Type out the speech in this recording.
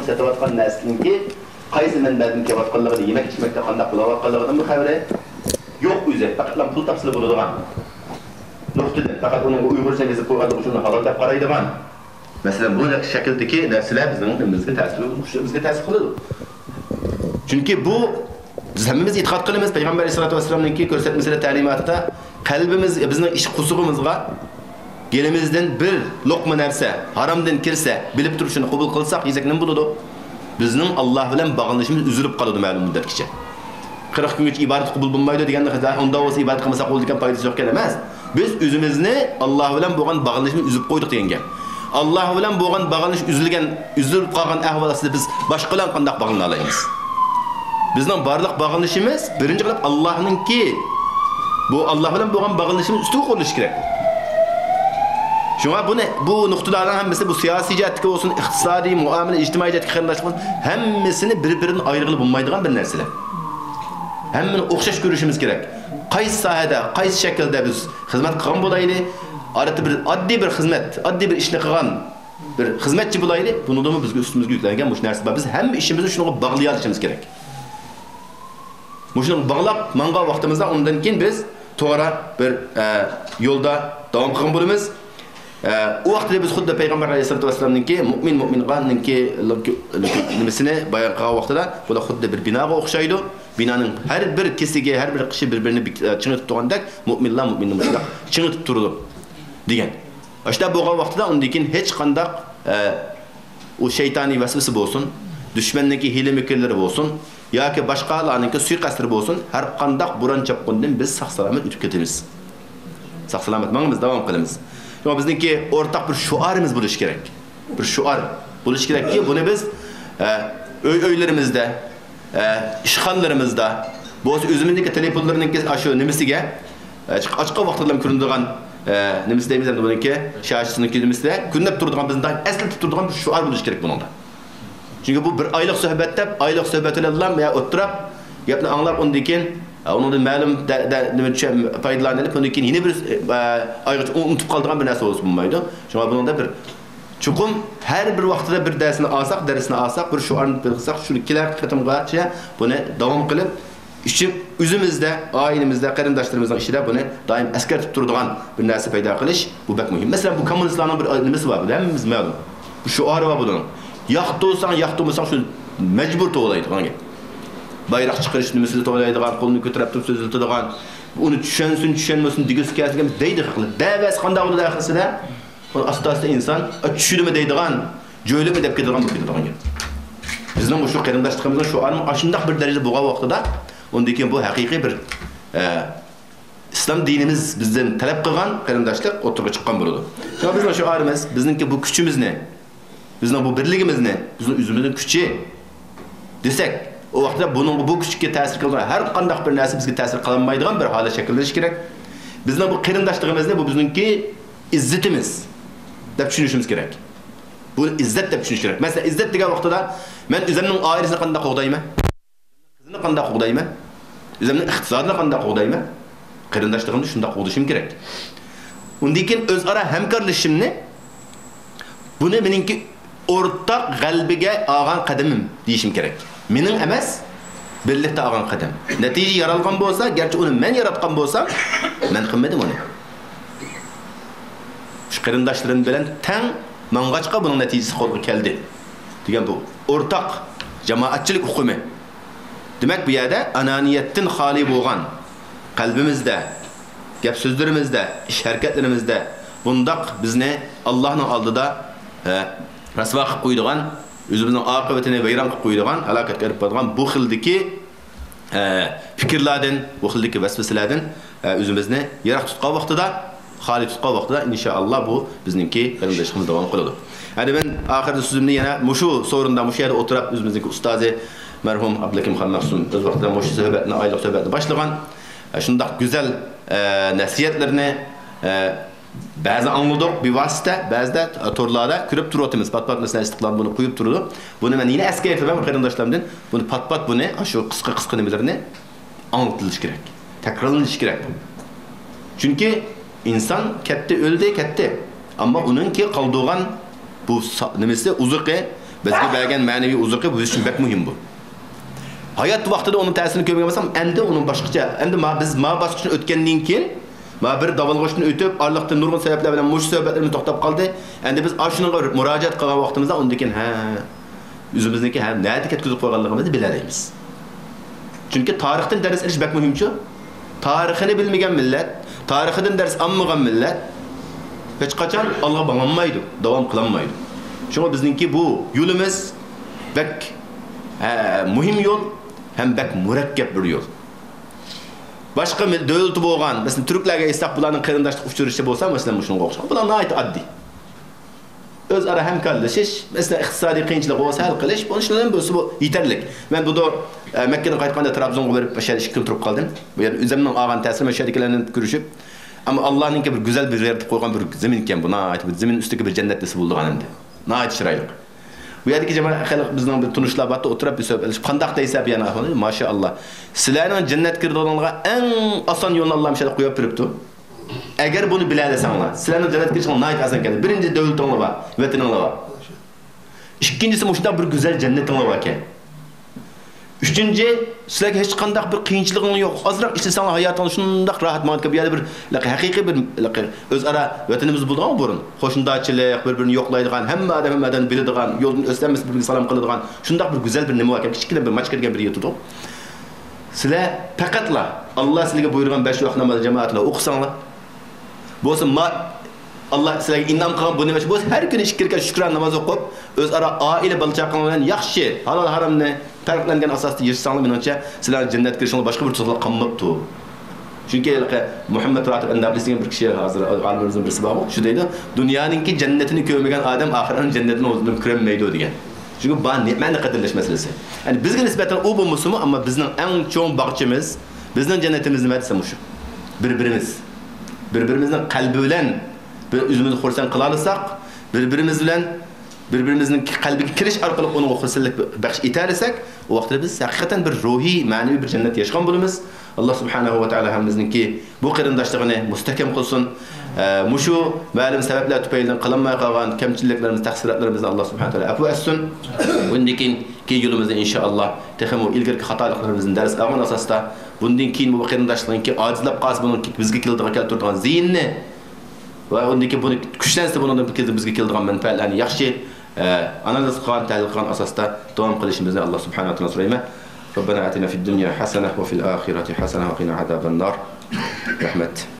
satavatgan narsaniki qaysi manbadan kelayotganligini, yemek içmekte qanday qilayotganligidan bir xabari yo'q o'zi. Faqat pul topsili bo'ladigan. Nuqtadan faqat uning Uyg'urcha yozib qo'yganligi uchun halol deb qaraydigan. Masalan, bu shakldagi narsalar bizning umrimizga ta'sir qiladi. Chunki bu biz hammamiz e'tiqod qilamiz, Payg'ambar sollallohu alayhi vasallamning ko'rsatmasilar ta'limotida qalbimiz, bizning ish qusig'imizga gelimizden bir lokma narsa haramdan kirse, bilib turib shuni qabul qilsak, yesak nima bo'ladi? Bizning Alloh bilan bog'lanishimiz uzilib qoladi ma'lum muddatgacha. 40 kungacha ibodat qabul bo'lmaydi deganda unda o'zi ibodat qilmasak bo'ladigan foydasi yo'q emas. Biz o'zimizni Alloh bilan bo'lgan bog'lanishimizni uzib qo'ydik degan gap. Alloh bilan bo'lgan bog'lanish uzilib qolgan ahvolda biz boshqalar qanday bog'lana olamiz? Bizning barliq bog'lanishimiz birinchi qilib Allohninki. Bu Alloh bilan bo'lgan bog'lanishimiz ustiga qo'yilishi kerak. Şuna bu noktalardan hammasi bu siyasi jihatga olsun, iqtisodiy, muomala, ijtimoiy jihatga qarindoshlik hammasini bir-biridan ayrılıb bo'lmaydigan bir narsalar. Hammani o'xshash ko'rishimiz kerak. Qaysi sohada, qaysi shaklda biz xizmat qilgan bo'layli, orada bir oddiy bir xizmat, oddiy bir ishni qilgan bir xizmatchi bo'layli, buni da bizga ustimizga yuklangan bu narsa bor. Biz hamma ishimizni shunga bog'lay olishimiz kerak. Shuni bog'lab manga vaqtimizda undan keyin biz to'g'ri bir yo'lda davom qilgan bo'lamiz. O vaqtda biz xuddi Payg'ambar alayhisolatu vasallamninki mu'minlarninki nimasini bayon qilgan vaqtida bular xuddi bir binoga o'xshaydi. Binoning har bir kesiga, har bir qishi bir-birini chingitib turgandek, mu'minlar mu'minni mushaq chingitib turdi degan. Ashta bo'lgan vaqtida undan keyin hech qanday o shaytoniy vasvasa bo'lsin, dushmanniki hiyla-mikirlari bo'lsin, yoki boshqalarninki suiqasdlari bo'lsin, har qanday buron chapqundan biz sog'-salomat o'tib ketamiz. Sog'-salomat mangimiz davom qilamiz. Ama bizdeki ortak bir şuarımız buluş gerek. Bir şuar buluş gerek ki bunu biz öylerimizde, işgallerimizde, bu özümüzdeki telefonlarındaki aşağı nemisiga açık vaxtlarla kurulduğun nemisi deyimiz de bununki şahsının nemisi de gündep durduğun bizden esli tutturduğun bir şuar buluş gerek bununla. Çünkü bu bir aylık sohbetiyle Allah'ım ya oturup yapını anlar ondaki onun da ma'lum faydalanıp ondan keyin yine bir ayrıca unutup kaldığan bir narsa olsun bulmaydı. Şuna bunun da bir çukum her bir vaqtida bir dersini alsak bir şu an bir qilsak şunu kelar qatimgacha buni davom qilib ishib o'zimizda, ailemizde, qarindoshlarımızın ishida buni doim eskartib turadigan bir narsa paydo qilish bu bak muhim. Mesela bu kommunistlarning bir nimasi bor, hammamiz ma'lum. Bu shuari bor buning. Yoqtirsan, yoqtirmasang shu majbur to'g'laydi qanga. Bayrak çıkarış nimesini to'g'laydigan, qo'lni ko'tarib turib so'ziladigan, uni tushunsin digisi kelgan deydi qilib. Davas qanday bo'ladi axirida? Asta-asta inson tushunimi deydigan, jo'ylimi deb ketadigan bo'lib. Bizning bu shu qarindoshligimizning shu ashundaq bir darajada bo'lgan vaqtida, undan keyin bu haqiqiy bir islom dinimiz bizdan talab qilgan qarindoshlik o'tirib chiqqan bo'ladi. Shuna bizning shuarimiz, bizningki bu kuchimizni, bizning bu birligimizni, bizning o'zimizning kuchi desek o vaqtda bunun bu kuchga ta'sir qilgan har qanday bir narsa bizga ta'sir qilmaydigan bir holat shakllanishi kerak. Bizning bu qarindoshligimizni bu bizningki izzatimiz deb tushunishimiz kerak. Bu izzat deb tushunish kerak. Masalan, izzat degan vaqtida men o'zimning oilasini qanday qo'g'dayman? Qizimni qanday qo'g'dayman? O'zimning iqtisodini qanday qo'g'dayman? Qarindoshligimni shunday qo'g'dishim kerak. Undan keyin o'zaro hamkorlashishimni buni meningki o'rtaq g'albiga olgan qadamim deyishim kerak. Mening emas, birlikda olgan qadam. Natija yaralgan bo'lsa, garchi uni men yaratgan bo'lsam, men qilmadim uni. Shu qarindoshlarim bilan tang mang'achqa buning natijasi qo'lga keldi. Degan bu o'rtaq jamoatchilik hukmi. Demak, bu yerda ananiyatdan xoli bo'lgan qalbimizda, gap so'zlarimizda, ish harakatlarimizda bundaq bizni Allohning oldida rasvo qilib qo'ydigan, o'zimizning oqibatini vayron qilib qo'ydigan, halokatga olib boradigan bu xildagi fikrlardan, bu xildagi vasvasalardan o'zimizni yiroq tutgan vaqtida, xoli tutgan vaqtida inshaalloh bu bizningki qarindoshligimiz davom qiladi. Hadi men oxirgi so'zimni yana mushu so'rinda mushu yerda o'tirib o'zimizning ustozi marhum Abdulakim Xon Mahsun o'z vaqtida mushu suhbatni, oylik suhbatni boshlagan. Shundaq go'zal nasihatlarni ba'zi anladık bir vasıta, ba'zida torlarda ko'rib turyapmiz. Pat-pat mesela istiqlal bunu qo'yib turdi. Buni men yine eski aytibman qarindoshlarımdan, buni pat-pat buni shu qisqa nimalarni anlatilishi kerak. Takrorlanishi kerak. Chunki inson katta o'ldi, katta. Ammo uningki qoldigan bu nimasi uzuqi bizga bergan ma'naviy uzuqi biz uchun bek muhim bu. Hayat vaqtida onun ta'sirini ko'rmagan bo'lsam, endi uning boshqacha, endi biz bosqichni o'tgandan keyin bir davolg'ishni o'tib, Allohdan nurg'un sabablar bilan mush sabablarimiz to'xtab qoldi. Endi biz shuninga murojaat qilgan vaqtimizda undan keyin o'zimizniki nima ketkizib qo'yganligimizni bilaymiz. Chunki tarixdan dars olish bek muhimchi. Tarixini bilmagan millat, tarixidan dars olmagan millat hech qachon Alloh bağlanmaydi, davom qilolmaydi. Shunga bizningki bu yo'limiz bek muhim yo'l hem bek murakkab bir yo'l. Başqa davlatı bo'lgan, mesela Türklarga esaq bularning qarindoshlik uchrashishi bo'lsa, masalan, shunga o'xshab. Bular nihoyat oddiy. O'zaro hamkorlashish, mesela iqtisodiy qiyinchilik bo'lsa hal qilish, bunlardan bo'lsa bu yetarli. Men bu Mekke'den qaytganda Trabzonga berib o'sha 2 kun turib qoldim. Bu yer o'zimning olgan ta'sirim o'shalarning ko'rishib, ama Allohning bir go'zal bir yaratib qo'ygan bir zamin ekan bu. Nihoyat bir zamin ustiga bir jannatlisi bo'ldi endi. Nihoyat chiroyli. Bu yerdagi jamoat xalq bizning bir tunishlar batda o'tirib bisab, qandaq deysa yana ahvoli, maşallah. Sizlarning jannat kirdiğinizga eng oson yo'lni Alloh mishal qo'yib turibdi. Agar buni bilasizlar, sizlarning jannat kirishingizga nihoyat oson keladi. Birinchi davlatinglar bor, vataninglar bor. Ikkinchisi shunday bir go'zal jannatinglar bor ekan. Üçüncü, sizlarga hech qanday bir qiyinchiligingiz yo'q. Ozroq ishlasanglar hayotingiz shunday rohat mantiq bir haqiqiy bir o'zaro vatanimiz bo'lgan burun. Qo'shnichilik, bir-birini yo'qlaydigan, hammadan biladigan, yo'ldan o'slanmas bir-biriga salom qiladigan, shunday bir go'zal bir nima ekan, kichkina bir mach kirgan bir yer tutib. Sizlar faqatla Alloh sizlarga buyurgan 5 vaqt namoz jamoatida o'qisanglar. Bo'lsa Allah sizlarga in'om qilgan bu nima bo'lsa, har kuni 2 rekat shukron namoz o'qib, o'zaro oila bola-chaqanglar bilan yaxshi, halol haromni farqlangan asosda yashasanglar, menimcha sizlar jannat kirishinglar boshqa bir to'g'ri qolmabdi. Chunki Muhammad Ratib Andablis degan bir kishi hozir olimlarimizning birisi bor, shu deydi, dunyoninki jannatini ko'rmagan odam oxiratning jannatini o'zidan ko'rmaydi degan. Chunki bu ma'ni qadrlash masalasi. Ya'ni bizga nisbatan u bo'lmasa-mu, ammo bizning eng cho'ng bag'chimiz, bizning jannatimiz nima desam shu. Birbirimizning qalbi bilan bir o'zimizni xursand qila olsak, birbirimizning qalbiga kirish orqali uni xursandlik baxsh etarsak, o vaqtda biz haqiqatan bir ruhiy, ma'naviy bir jannat yashgan bo'lamiz. Alloh subhanahu va taolo hammizningki bu qarindoshligini mustahkam qilsin. Mushu ma'lum sabablar tufayli qilinmay qolgan kamchiliklarimiz, taqsirotlarimizni Alloh subhanahu va taolo afv etsin. Bundan keyin yo'limizda inshaalloh texmo ilgirki xatoliklarimizni dars olgan asosda bundan keyin bu qarindoshlikning ojizlab qolsa buni bizga keltirgan ziyinni va undaki buni kuchlansa bundan bizga keladigan manfaatlarni yaxshi analiz qilgan, tahlil qilgan asosda davom qilishimizni Alloh subhanahu va taolo so'rayman. ربنا آتنا في الدنيا حسنة وفي الآخرة حسنة وقنا عذاب النار. رحمة